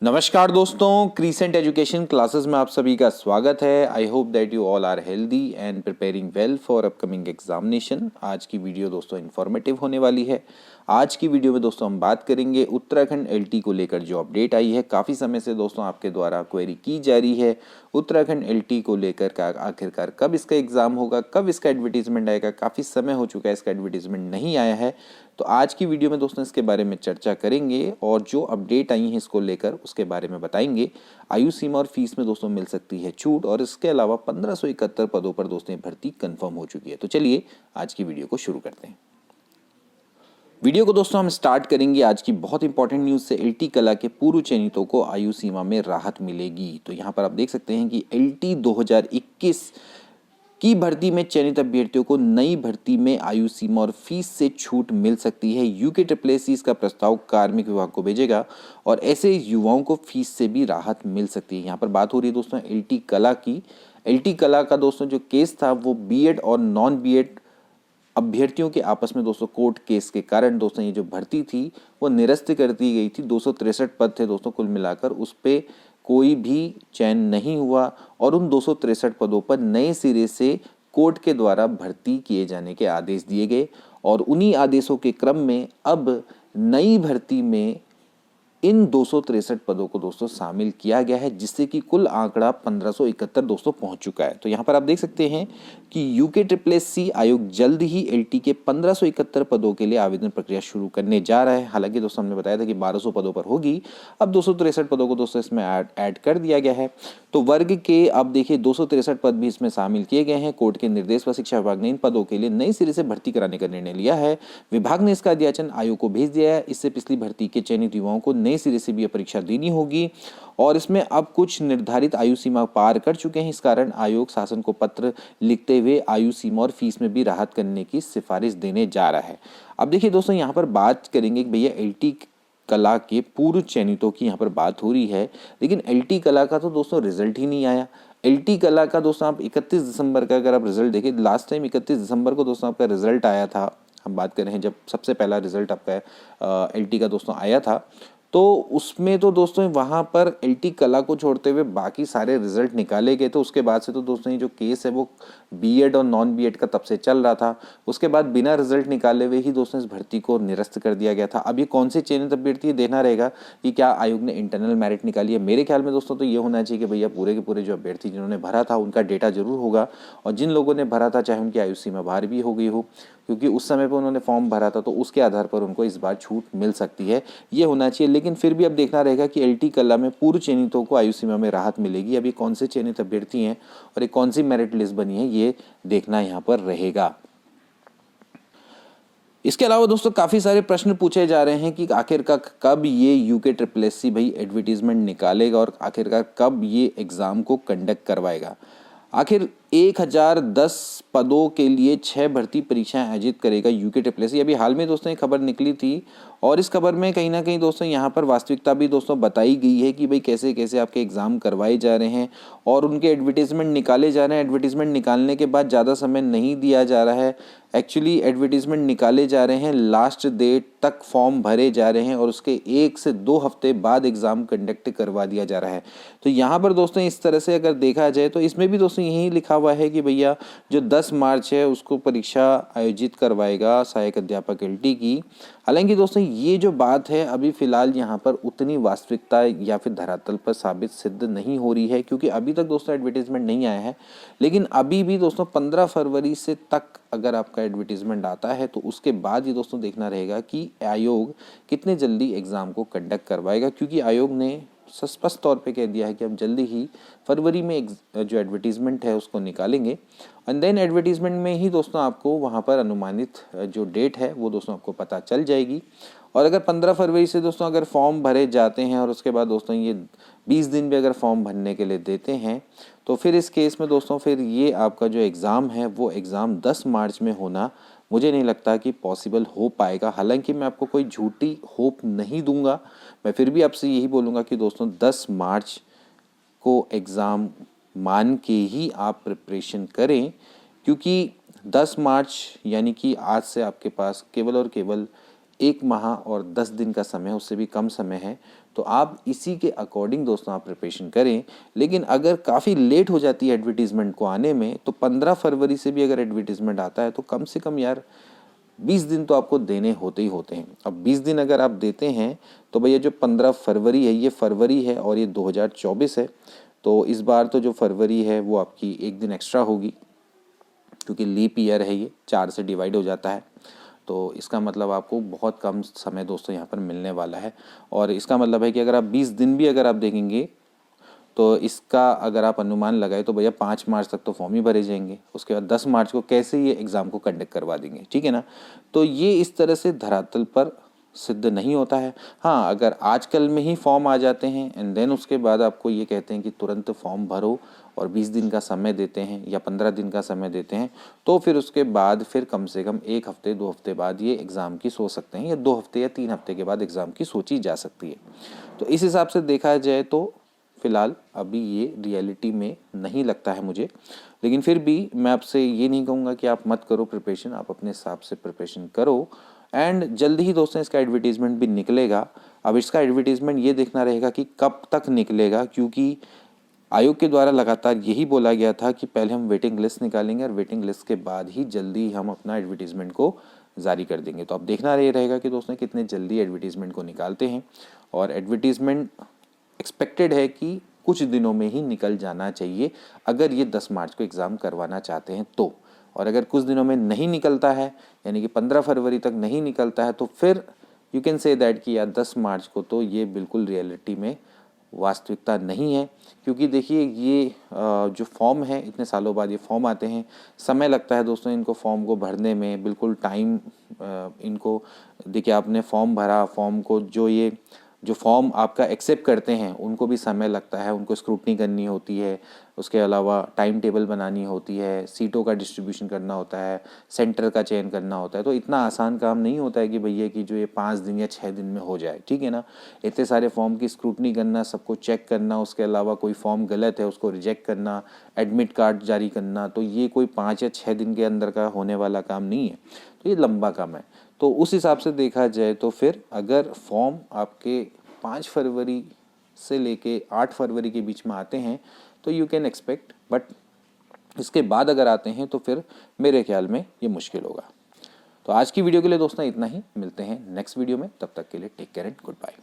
नमस्कार दोस्तों, crescent education classes में आप सभी का स्वागत है। I hope that you all are healthy and preparing well for upcoming examination. आज की वीडियो दोस्तों इन्फॉर्मेटिव होने वाली है। आज की वीडियो में दोस्तों हम बात करेंगे उत्तराखंड एलटी को लेकर जो अपडेट आई है। काफ़ी समय से दोस्तों आपके द्वारा क्वेरी की जा रही है उत्तराखंड एलटी को लेकर का आखिरकार कब इसका एग्ज़ाम होगा, कब इसका एडवर्टीजमेंट आएगा। काफ़ी समय हो चुका है, इसका एडवर्टीजमेंट नहीं आया है। तो आज की वीडियो में दोस्तों इसके बारे में चर्चा करेंगे और जो अपडेट आई है इसको लेकर उसके बारे में बताएंगे। आयु सीमा और फीस में दोस्तों मिल सकती है छूट और इसके अलावा 1571 पदों पर दोस्तों भर्ती कंफर्म हो चुकी है। तो चलिए आज की वीडियो को शुरू करते हैं। वीडियो को दोस्तों हम स्टार्ट करेंगे आज की बहुत इंपॉर्टेंट न्यूज़ से। एलटी कला के पूर्व चयनितों को आयु सीमा में राहत मिलेगी। तो यहाँ पर आप देख सकते हैं कि एलटी 2021 की भर्ती में चयनित अभ्यर्थियों को नई भर्ती में आयु सीमा और फीस से छूट मिल सकती है। यूके ट्रिपल इसका प्रस्ताव कार्मिक विभाग को भेजेगा और ऐसे युवाओं को फीस से भी राहत मिल सकती है। यहाँ पर बात हो रही है दोस्तों एलटी कला की। एलटी कला का दोस्तों जो केस था वो बीएड और नॉन बीएड अभ्यर्थियों के आपस में दोस्तों कोर्ट केस के कारण दोस्तों ये जो भर्ती थी वो निरस्त कर दी गई थी। 263 पद थे दोस्तों कुल मिलाकर, उस पर कोई भी चयन नहीं हुआ और उन 263 पदों पर नए सिरे से कोर्ट के द्वारा भर्ती किए जाने के आदेश दिए गए और उन्हीं आदेशों के क्रम में अब नई भर्ती में इन 263 पदों को दोस्तों शामिल किया गया है, जिससे कि कुल आंकड़ा 1571 दोस्तों पहुंच चुका है। तो यहाँ पर आप देख सकते हैं कि यूके ट्रिपल सी आयोग जल्द ही एलटी के 1571 पदों के लिए आवेदन प्रक्रिया शुरू करने जा रहा है। हालांकि दोस्तों हमने बताया था कि 1200 पदों पर होगी, अब 263 पदों को दोस्तों इसमें ऐड कर दिया गया है। तो वर्ग के अब देखिए 263 पद भी इसमें शामिल किए गए हैं। कोर्ट के निर्देश पर शिक्षा विभाग ने इन पदों के लिए नई सिरे से भर्ती कराने का निर्णय लिया है। विभाग ने इसका अध्याचन आयोग को भेज दिया है। इससे पिछली भर्ती के चयनित युवाओं को नए सिरे से भी परीक्षा देनी होगी और इसमें अब कुछ निर्धारित आयु सीमा पार कर चुके हैं। इस कारण आयोग शासन को पत्र लिखते हुए आयु सीमा और फीस में भी राहत करने की सिफारिश देने जा रहा है। अब देखिए दोस्तों यहाँ पर बात करेंगे कि भैया एलटी कला के पूर्व चयनितों की यहाँ पर बात हो रही है, लेकिन एलटी कला का तो दोस्तों रिजल्ट ही नहीं आया। एलटी कला का दोस्तों आप 31 दिसंबर का अगर आप रिजल्ट देखें, लास्ट टाइम 31 दिसंबर को दोस्तों आपका रिजल्ट आया था। हम बात कर रहे हैं जब सबसे पहला रिजल्ट आपका एलटी का दोस्तों आया था, तो उसमें तो दोस्तों वहाँ पर एलटी कला को छोड़ते हुए बाकी सारे रिजल्ट निकाले गए। तो उसके बाद से तो दोस्तों ये जो केस है वो बीएड और नॉन बीएड का तब से चल रहा था। उसके बाद बिना रिजल्ट निकाले हुए ही दोस्तों इस भर्ती को निरस्त कर दिया गया था। अब ये कौन से चयनित अभ्यर्थी देखना रहेगा कि क्या आयोग ने इंटरनल मेरिट निकाली है। मेरे ख्याल में दोस्तों तो ये होना चाहिए कि भैया पूरे के पूरे जो अभ्यर्थी जिन्होंने भरा था उनका डेटा जरूर होगा और जिन लोगों ने भरा था चाहे उनकी आयु सीमा बाहर भी हो गई हो, क्योंकि उस समय पर उन्होंने फॉर्म भरा था, तो उसके आधार पर उनको इस बार छूट मिल सकती है, ये होना चाहिए। लेकिन फिर भी अब देखना रहेगा कि एलटी कला में पूर्व चयनितों को आयु सीमा में राहत मिलेगी। अभी कौन से चयनित अभ्यर्थी हैं और एक कौन सी मेरिट लिस्ट बनी है ये देखना यहाँ पर रहेगा। इसके अलावा दोस्तों काफ़ी सारे प्रश्न पूछे जा रहे हैं कि आखिरकार कब ये यूके ट्रिपल एस सी भाई एडवर्टीजमेंट निकालेगा और आखिरकार कब ये एग्ज़ाम को कंडक्ट करवाएगा। आखिर 1010 पदों के लिए 6 भर्ती परीक्षाएं आयोजित करेगा यूके ट्रिपल एस सी। अभी हाल में दोस्तों ये खबर निकली थी और इस खबर में कहीं ना कहीं दोस्तों यहाँ पर वास्तविकता भी दोस्तों बताई गई है कि भाई कैसे कैसे आपके एग्ज़ाम करवाए जा रहे हैं और उनके एडवर्टीजमेंट निकाले जा रहे हैं। एडवर्टीजमेंट निकालने के बाद ज़्यादा समय नहीं दिया जा रहा है। एक्चुअली एडवर्टीजमेंट निकाले जा रहे हैं, लास्ट डेट तक फॉर्म भरे जा रहे हैं और उसके 1 से 2 हफ्ते बाद एग्ज़ाम कंडक्ट करवा दिया जा रहा है। तो यहाँ पर दोस्तों इस तरह से अगर देखा जाए तो इसमें भी दोस्तों यही लिखा हुआ है कि भैया जो 10 मार्च है उसको परीक्षा आयोजित करवाएगा सहायक अध्यापक एलटी की। हालांकि दोस्तों ये जो बात है अभी फ़िलहाल यहाँ पर उतनी वास्तविकता या फिर धरातल पर साबित सिद्ध नहीं हो रही है, क्योंकि अभी तक दोस्तों एडवर्टीजमेंट नहीं आया है। लेकिन अभी भी दोस्तों 15 फरवरी से तक अगर आपका एडवर्टीजमेंट आता है तो उसके बाद ये दोस्तों देखना रहेगा कि आयोग कितने जल्दी एग्ज़ाम को कंडक्ट करवाएगा, क्योंकि आयोग ने स्पष्ट तौर पे कह दिया है कि हम जल्दी ही फरवरी में जो एडवर्टीजमेंट है उसको निकालेंगे एंड देन एडवर्टीजमेंट में ही दोस्तों आपको वहाँ पर अनुमानित जो डेट है वो दोस्तों आपको पता चल जाएगी। और अगर 15 फरवरी से दोस्तों अगर फॉर्म भरे जाते हैं और उसके बाद दोस्तों ये 20 दिन भी अगर फॉर्म भरने के लिए देते हैं तो फिर इस केस में दोस्तों फिर ये आपका जो एग्ज़ाम है वो एग्ज़ाम 10 मार्च में होना मुझे नहीं लगता कि पॉसिबल हो पाएगा। हालांकि मैं आपको कोई झूठी होप नहीं दूंगा, मैं फिर भी आपसे यही बोलूँगा कि दोस्तों 10 मार्च को एग्ज़ाम मान के ही आप प्रिपरेशन करें, क्योंकि 10 मार्च यानी कि आज से आपके पास केवल और केवल 1 माह और 10 दिन का समय, उससे भी कम समय है। तो आप इसी के अकॉर्डिंग दोस्तों आप प्रिपरेशन करें। लेकिन अगर काफ़ी लेट हो जाती है एडवर्टीज़मेंट को आने में, तो 15 फरवरी से भी अगर एडवर्टीज़मेंट आता है तो कम से कम यार 20 दिन तो आपको देने होते ही होते हैं। अब 20 दिन अगर आप देते हैं तो भैया जो 15 फरवरी है ये फरवरी है और ये 2024 है, तो इस बार तो जो फरवरी है वो आपकी 1 दिन एक्स्ट्रा होगी, क्योंकि लीप ईयर है, ये 4 से डिवाइड हो जाता है। तो इसका मतलब आपको बहुत कम समय दोस्तों यहाँ पर मिलने वाला है। और इसका मतलब है कि अगर आप 20 दिन भी अगर आप देखेंगे तो इसका अगर आप अनुमान लगाए तो भैया 5 मार्च तक तो फॉर्म ही भरे जाएंगे। उसके बाद 10 मार्च को कैसे ये एग्ज़ाम को कंडक्ट करवा देंगे, ठीक है ना। तो ये इस तरह से धरातल पर सिद्ध नहीं होता है। हाँ, अगर आजकल में ही फॉर्म आ जाते हैं एंड देन उसके बाद आपको ये कहते हैं कि तुरंत फॉर्म भरो और 20 दिन का समय देते हैं या 15 दिन का समय देते हैं, तो फिर उसके बाद फिर कम से कम 1 हफ्ते 2 हफ्ते बाद ये एग्ज़ाम की सोच सकते हैं, या 2 हफ्ते या 3 हफ्ते के बाद एग्ज़ाम की सोची जा सकती है। तो इस हिसाब से देखा जाए तो फ़िलहाल अभी ये रियलिटी में नहीं लगता है मुझे। लेकिन फिर भी मैं आपसे ये नहीं कहूँगा कि आप मत करो प्रिपरेशन, आप अपने हिसाब से प्रिपरेशन करो। एंड जल्दी ही दोस्तों इसका एडवर्टीज़मेंट भी निकलेगा। अब इसका एडवर्टीज़मेंट ये देखना रहेगा कि कब तक निकलेगा, क्योंकि आयोग के द्वारा लगातार यही बोला गया था कि पहले हम वेटिंग लिस्ट निकालेंगे और वेटिंग लिस्ट के बाद ही जल्दी हम अपना एडवर्टीज़मेंट को जारी कर देंगे। तो अब देखना ये रहेगा कि दोस्तों कितने जल्दी एडवर्टीज़मेंट को निकालते हैं। और एडवर्टीज़मेंट एक्सपेक्टेड है कि कुछ दिनों में ही निकल जाना चाहिए, अगर ये 10 मार्च को एग्ज़ाम करवाना चाहते हैं तो। और अगर कुछ दिनों में नहीं निकलता है, यानी कि 15 फरवरी तक नहीं निकलता है, तो फिर यू कैन से दैट कि यार 10 मार्च को तो ये बिल्कुल रियलिटी में वास्तविकता नहीं है। क्योंकि देखिए ये जो फॉर्म है, इतने सालों बाद ये फॉर्म आते हैं, समय लगता है दोस्तों इनको फॉर्म को भरने में, बिल्कुल टाइम इनको देखिए आपने फॉर्म भरा, फॉर्म को जो फॉर्म आपका एक्सेप्ट करते हैं उनको भी समय लगता है, उनको स्क्रूटनी करनी होती है, उसके अलावा टाइम टेबल बनानी होती है, सीटों का डिस्ट्रीब्यूशन करना होता है, सेंटर का चयन करना होता है। तो इतना आसान काम नहीं होता है कि भैया कि जो ये 5 दिन या 6 दिन में हो जाए, ठीक है ना। इतने सारे फॉर्म की स्क्रूटनी करना, सबको चेक करना, उसके अलावा कोई फॉर्म गलत है उसको रिजेक्ट करना, एडमिट कार्ड जारी करना, तो ये कोई 5 या 6 दिन के अंदर का होने वाला काम नहीं है। तो ये लंबा काम है। तो उस हिसाब से देखा जाए तो फिर अगर फॉर्म आपके 5 फरवरी से लेके 8 फरवरी के बीच में आते हैं तो यू कैन एक्सपेक्ट, बट इसके बाद अगर आते हैं तो फिर मेरे ख्याल में ये मुश्किल होगा। तो आज की वीडियो के लिए दोस्तों इतना ही, मिलते हैं नेक्स्ट वीडियो में, तब तक के लिए take care and good bye.